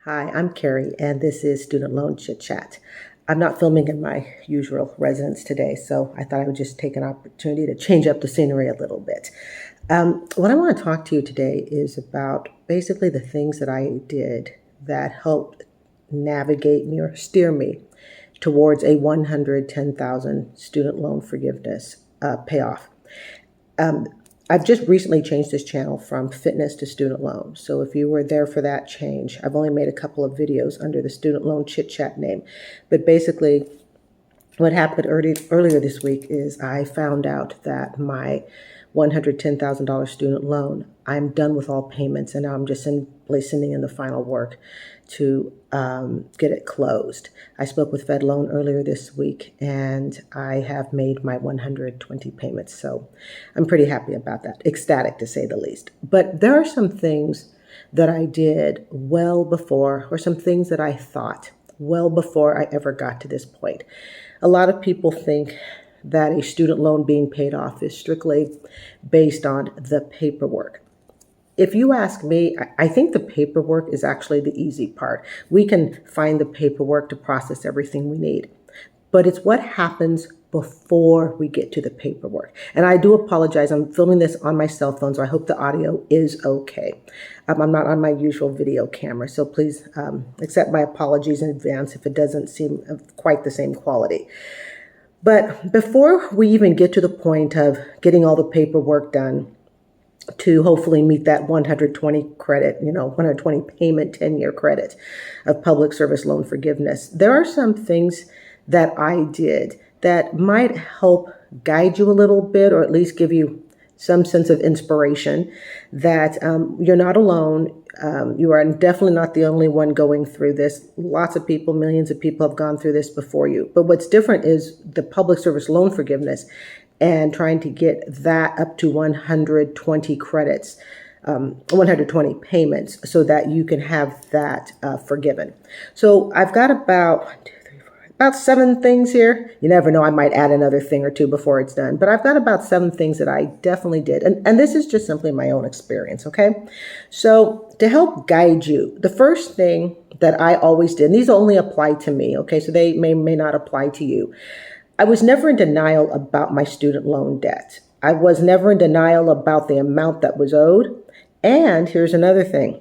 Hi, I'm Carrie, and this is Student Loan Chit-Chat. I'm not filming in my usual residence today, so I thought I would just take an opportunity to change up the scenery a little bit. What I want to talk to you today is about basically the things that I did that helped navigate me or steer me towards a $110,000 student loan forgiveness payoff. I've just recently changed this channel from fitness to student loan. So if you were there for that change, I've only made a couple of videos under the Student Loan Chit-Chat name. But basically, what happened earlier this week is I found out that my $110,000 student loan, I'm done with all payments, and now I'm just simply sending in the final work to get it closed. I spoke with Fed Loan earlier this week, and I have made my 120 payments, so I'm pretty happy about that. Ecstatic, to say the least. But there are some things that I did well before, or some things that I thought well before I ever got to this point. A lot of people think that a student loan being paid off is strictly based on the paperwork. If you ask me, I think the paperwork is actually the easy part. We can find the paperwork to process everything we need, but it's what happens before we get to the paperwork. And I do apologize. I'm filming this on my cell phone, so I hope the audio is okay. I'm not on my usual video camera, so please accept my apologies in advance if it doesn't seem of quite the same quality. But before we even get to the point of getting all the paperwork done to hopefully meet that 120 credit, 120 payment 10-year credit of public service loan forgiveness, there are some things that I did that might help guide you a little bit, or at least give you some sense of inspiration that you're not alone. You are definitely not the only one going through this. Lots of people, millions of people have gone through this before you. But what's different is the public service loan forgiveness and trying to get that up to 120 credits, 120 payments, so that you can have that forgiven. So I've got about 7 things here. You never know, I might add another thing or two before it's done. But I've got about 7 things that I definitely did. And this is just simply my own experience, okay? So to help guide you, the first thing that I always did, and these only apply to me, okay? So they may not apply to you. I was never in denial about my student loan debt. I was never in denial about the amount that was owed. And here's another thing.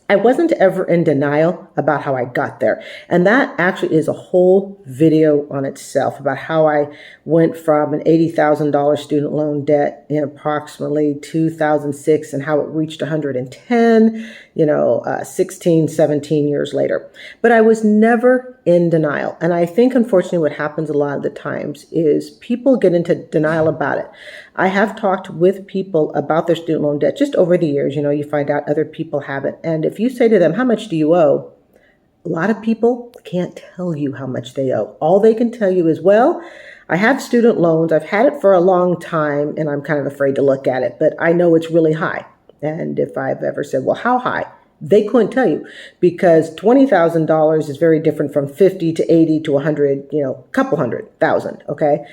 I wasn't ever in denial about how I got there. And that actually is a whole video on itself about how I went from an $80,000 student loan debt in approximately 2006 and how it reached 110, 16, 17 years later. But I was never in denial. And I think, unfortunately, what happens a lot of the times is people get into denial about it. I have talked with people about their student loan debt just over the years. You find out other people have it. And if you say to them, how much do you owe? A lot of people can't tell you how much they owe. All they can tell you is, well, I have student loans. I've had it for a long time, and I'm kind of afraid to look at it, but I know it's really high. And if I've ever said, well, how high? They couldn't tell you, because $20,000 is very different from 50 to 80 to 100, a couple $100,000. Okay.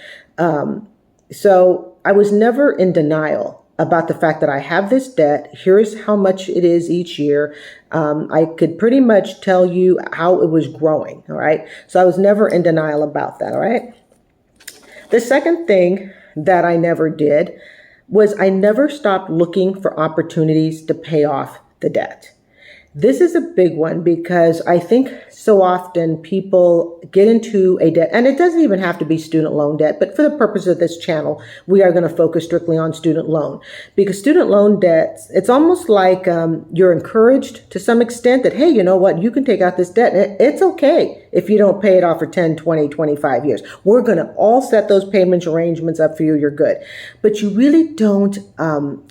So I was never in denial about the fact that I have this debt. Here's how much it is each year. I could pretty much tell you how it was growing. All right. So I was never in denial about that. All right. The second thing that I never did was I never stopped looking for opportunities to pay off the debt. This is a big one, because I think so often people get into a debt, and it doesn't even have to be student loan debt, but for the purpose of this channel, we are going to focus strictly on student loan, because student loan debt, it's almost like you're encouraged to some extent that, hey, you know what, you can take out this debt. It's okay if you don't pay it off for 10, 20, 25 years. We're going to all set those payments arrangements up for you. You're good. But you really don't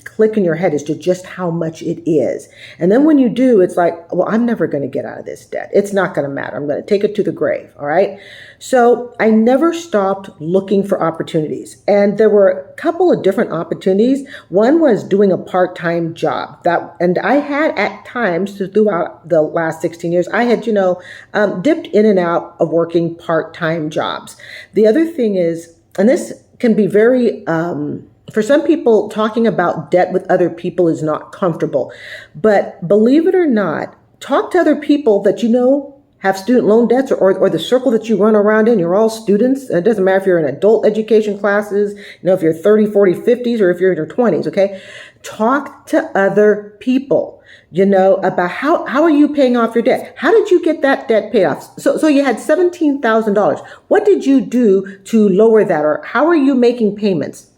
click in your head as to just how much it is. And then when you do, it's like, well, I'm never going to get out of this debt. It's not going to matter. I'm going to take it to the grave. All right. So I never stopped looking for opportunities. And there were a couple of different opportunities. One was doing a part-time job and I had at times throughout the last 16 years, I had, dipped in and out of working part-time jobs. The other thing is, and this can be very, for some people, talking about debt with other people is not comfortable. But believe it or not, talk to other people that you know have student loan debts, or the circle that you run around in. You're all students. And it doesn't matter if you're in adult education classes, if you're 30, 40, 50s, or if you're in your 20s, okay? Talk to other people, about how are you paying off your debt? How did you get that debt paid off? So you had $17,000. What did you do to lower that? Or how are you making payments?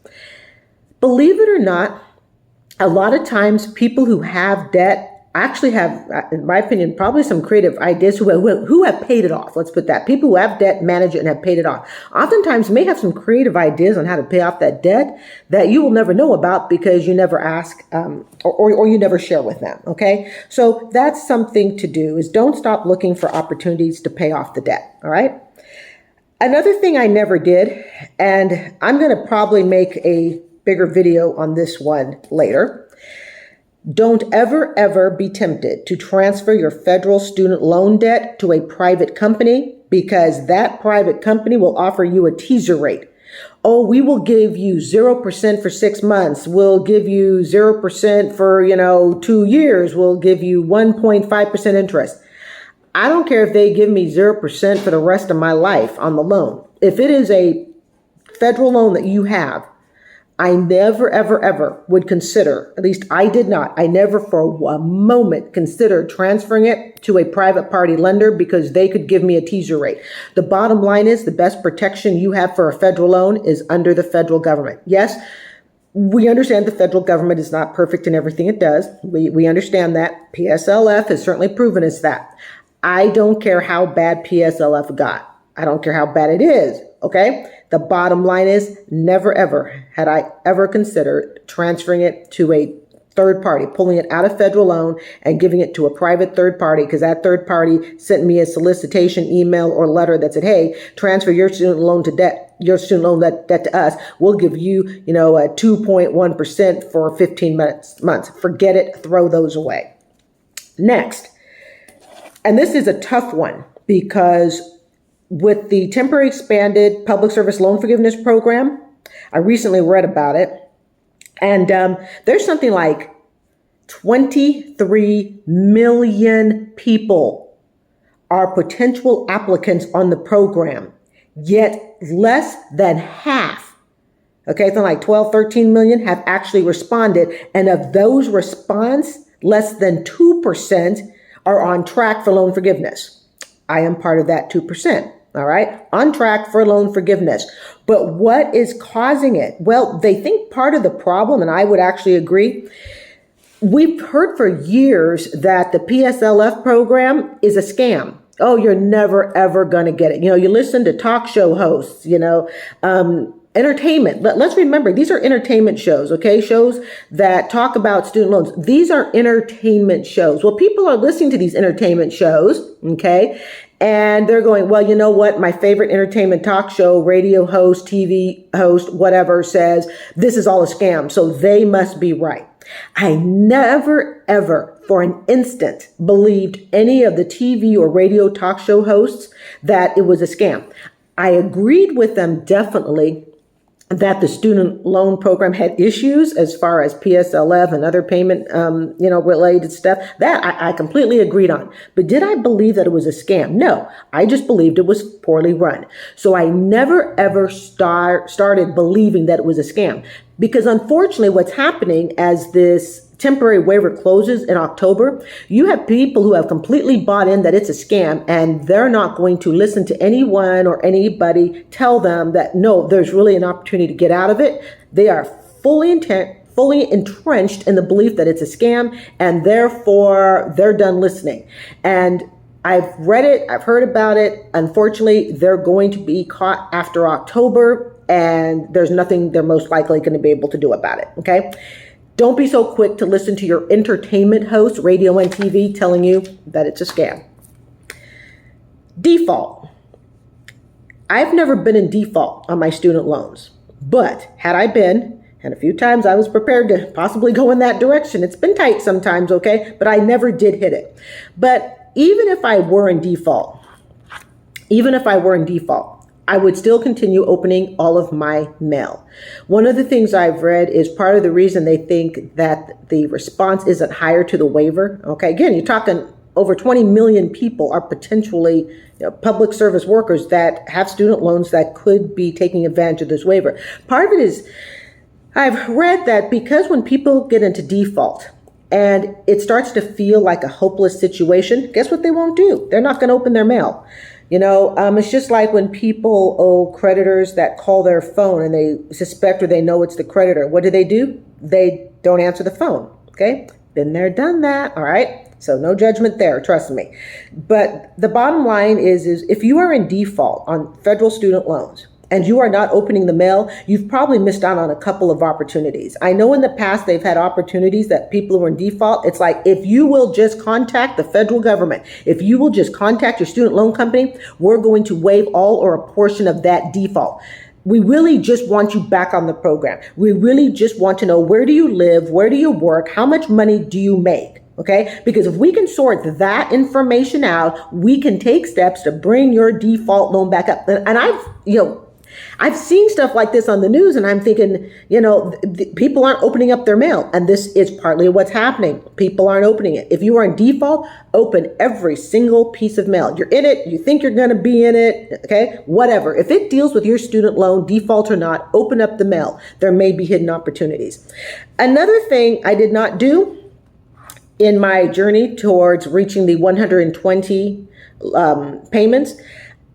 Believe it or not, a lot of times people who have debt actually have, in my opinion, probably some creative ideas who have paid it off. Let's put that. People who have debt, manage it, and have paid it off. Oftentimes may have some creative ideas on how to pay off that debt that you will never know about because you never ask or you never share with them, okay? So that's something to do, is don't stop looking for opportunities to pay off the debt, all right? Another thing I never did, and I'm going to probably make a bigger video on this one later. Don't ever be tempted to transfer your federal student loan debt to a private company, because that private company will offer you a teaser rate. Oh, we will give you 0% for 6 months. We'll give you 0% for, 2 years. We'll give you 1.5% interest. I don't care if they give me 0% for the rest of my life on the loan. If it is a federal loan that you have, I never, ever would consider, at least I did not, I never for a moment considered transferring it to a private party lender because they could give me a teaser rate. The bottom line is the best protection you have for a federal loan is under the federal government. Yes, we understand the federal government is not perfect in everything it does. We understand that. PSLF has certainly proven us that. I don't care how bad PSLF got. I don't care how bad it is, okay? The bottom line is never, ever had I ever considered transferring it to a third party, pulling it out of federal loan and giving it to a private third party, because that third party sent me a solicitation email or letter that said, hey, transfer your student loan debt to us. We'll give you, a 2.1% for 15 months. Forget it. Throw those away. Next, and this is a tough one because with the temporary expanded public service loan forgiveness program, I recently read about it, and there's something like 23 million people are potential applicants on the program, yet less than half, okay, something like 12, 13 million have actually responded, and of those response, less than 2% are on track for loan forgiveness. I am part of that 2%. All right, on track for loan forgiveness. But what is causing it? Well, they think part of the problem, and I would actually agree, we've heard for years that the PSLF program is a scam. Oh, you're never, ever going to get it. You listen to talk show hosts, entertainment. Let's remember, these are entertainment shows, okay? Shows that talk about student loans. These are entertainment shows. Well, people are listening to these entertainment shows, okay? And they're going, well, you know what? My favorite entertainment talk show, radio host, TV host, whatever, says this is all a scam. So they must be right. I never, ever for an instant believed any of the TV or radio talk show hosts that it was a scam. I agreed with them definitely that the student loan program had issues as far as PSLF and other payment, related stuff. That I completely agreed on. But did I believe that it was a scam? No, I just believed it was poorly run. So I never, ever started believing that it was a scam. Because unfortunately, what's happening as this temporary waiver closes in October, you have people who have completely bought in that it's a scam, and they're not going to listen to anyone or anybody tell them that, no, there's really an opportunity to get out of it. They are fully entrenched in the belief that it's a scam, and therefore they're done listening. And I've read it, I've heard about it. Unfortunately, they're going to be caught after October, and there's nothing they're most likely going to be able to do about it, okay? Don't be so quick to listen to your entertainment host, radio and TV, telling you that it's a scam. Default. I've never been in default on my student loans, but had I been, and a few times I was prepared to possibly go in that direction. It's been tight sometimes, okay, but I never did hit it. But even if I were in default, I would still continue opening all of my mail. One of the things I've read is part of the reason they think that the response isn't higher to the waiver. Okay, again, you're talking over 20 million people are potentially public service workers that have student loans that could be taking advantage of this waiver. Part of it is, I've read that because when people get into default and it starts to feel like a hopeless situation, guess what they won't do? They're not going to open their mail. It's just like when people owe creditors that call their phone and they suspect or they know it's the creditor. What do? They don't answer the phone. Okay. Been there, done that. All right. So no judgment there. Trust me. But the bottom line is if you are in default on federal student loans and you are not opening the mail, you've probably missed out on a couple of opportunities. I know in the past they've had opportunities that people who are in default. It's like, if you will just contact the federal government, if you will just contact your student loan company, we're going to waive all or a portion of that default. We really just want you back on the program. We really just want to know, where do you live? Where do you work? How much money do you make? Okay, because if we can sort that information out, we can take steps to bring your default loan back up. And I've seen stuff like this on the news, and I'm thinking, people aren't opening up their mail. And this is partly what's happening. People aren't opening it. If you are in default, open every single piece of mail. You're in it. You think you're going to be in it. Okay, whatever. If it deals with your student loan, default or not, open up the mail. There may be hidden opportunities. Another thing I did not do in my journey towards reaching the 120 payments,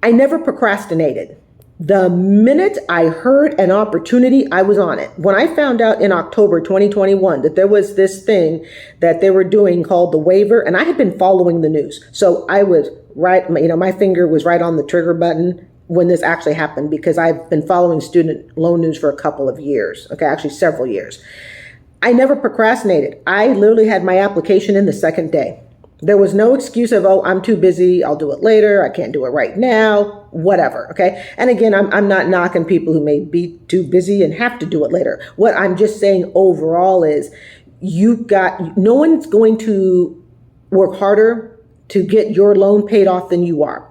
I never procrastinated. The minute I heard an opportunity, I was on it. When I found out in October 2021 that there was this thing that they were doing called the waiver, and I had been following the news. So I was right, my finger was right on the trigger button when this actually happened, because I've been following student loan news for a couple of years. Okay, actually several years. I never procrastinated. I literally had my application in the second day. There was no excuse of, I'm too busy, I'll do it later, I can't do it right now, whatever, okay? And again, I'm not knocking people who may be too busy and have to do it later. What I'm just saying overall is, no one's going to work harder to get your loan paid off than you are.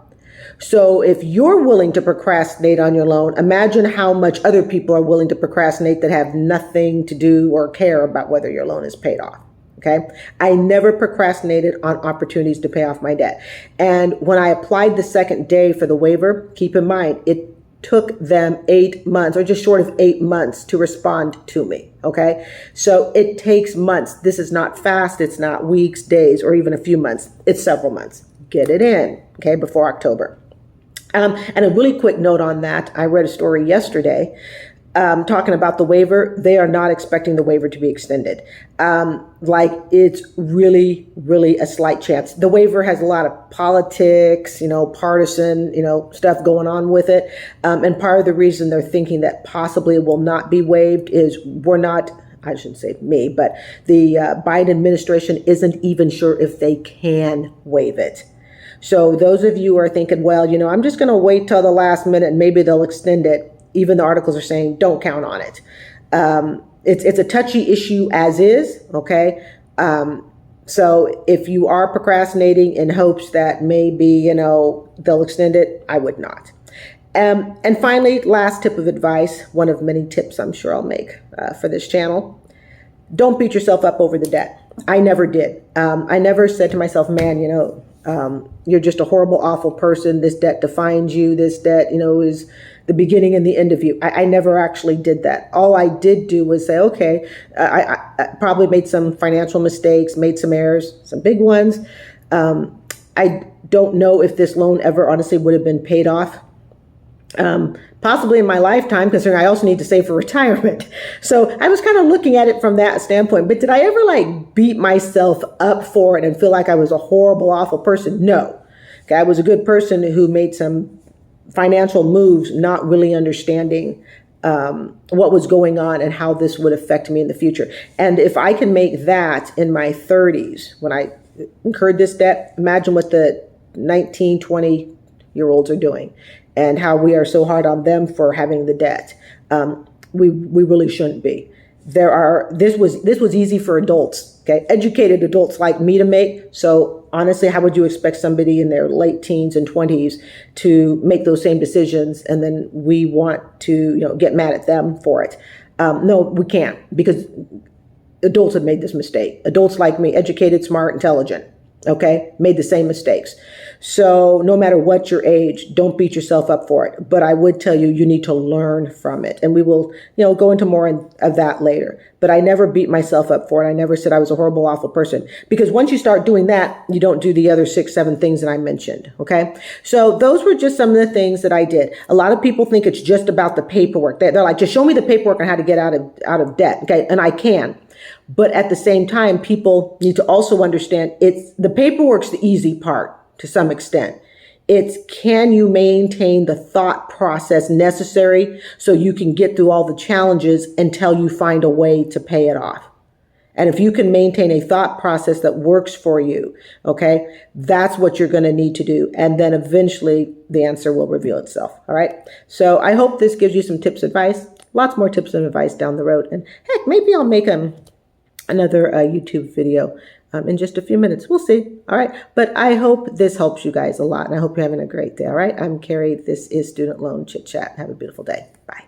So if you're willing to procrastinate on your loan, imagine how much other people are willing to procrastinate that have nothing to do or care about whether your loan is paid off. Okay. I never procrastinated on opportunities to pay off my debt. And when I applied the second day for the waiver, keep in mind, it took them 8 months, or just short of 8 months, to respond to me. Okay. So it takes months. This is not fast. It's not weeks, days, or even a few months. It's several months. Get it in. Okay. Before October. And a really quick note on that. I read a story yesterday talking about the waiver. They are not expecting the waiver to be extended. It's really, really a slight chance. The waiver has a lot of politics, partisan, stuff going on with it. And part of the reason they're thinking that possibly it will not be waived is I shouldn't say me, but the Biden administration isn't even sure if they can waive it. So those of you who are thinking, well, I'm just going to wait till the last minute and maybe they'll extend it. Even the articles are saying, don't count on it. It's a touchy issue as is. Okay. So if you are procrastinating in hopes that maybe, they'll extend it, I would not. And finally, last tip of advice, one of many tips I'm sure I'll make for this channel. Don't beat yourself up over the debt. I never did. I never said to myself, man, you're just a horrible, awful person. This debt defines you. This debt, is the beginning and the end of you. I never actually did that. All I did do was say, okay, I probably made some financial mistakes, made some errors, some big ones. I don't know if this loan ever honestly would have been paid off. Possibly in my lifetime, considering I also need to save for retirement. So I was kind of looking at it from that standpoint. But did I ever beat myself up for it and feel like I was a horrible, awful person? No. Okay, I was a good person who made some financial moves, not really understanding what was going on and how this would affect me in the future. And if I can make that in my 30s, when I incurred this debt, imagine what the 19, 20-year-olds are doing. And how we are so hard on them for having the debt. We really shouldn't be. This was easy for adults, okay? Educated adults like me to make. So honestly, how would you expect somebody in their late teens and 20s to make those same decisions? And then we want to, get mad at them for it. No, we can't, because adults have made this mistake. Adults like me, educated, smart, intelligent. okay, made the same mistakes. So no matter what your age, don't beat yourself up for it. But I would tell you, you need to learn from it. And we will, go into more of that later. But I never beat myself up for it. I never said I was a horrible, awful person. Because once you start doing that, you don't do the other 6, 7 things that I mentioned. Okay. So those were just some of the things that I did. A lot of people think it's just about the paperwork. They're like, just show me the paperwork on how to get out of debt. Okay. And I can. But at the same time, people need to also understand the paperwork's the easy part to some extent. It's, can you maintain the thought process necessary so you can get through all the challenges until you find a way to pay it off? And if you can maintain a thought process that works for you, okay, that's what you're going to need to do. And then eventually the answer will reveal itself. All right. So I hope this gives you some tips, advice, lots more tips and advice down the road. And heck, maybe I'll make another YouTube video in just a few minutes. We'll see. All right. But I hope this helps you guys a lot. And I hope you're having a great day. All right. I'm Carrie. This is Student Loan Chit Chat. Have a beautiful day. Bye.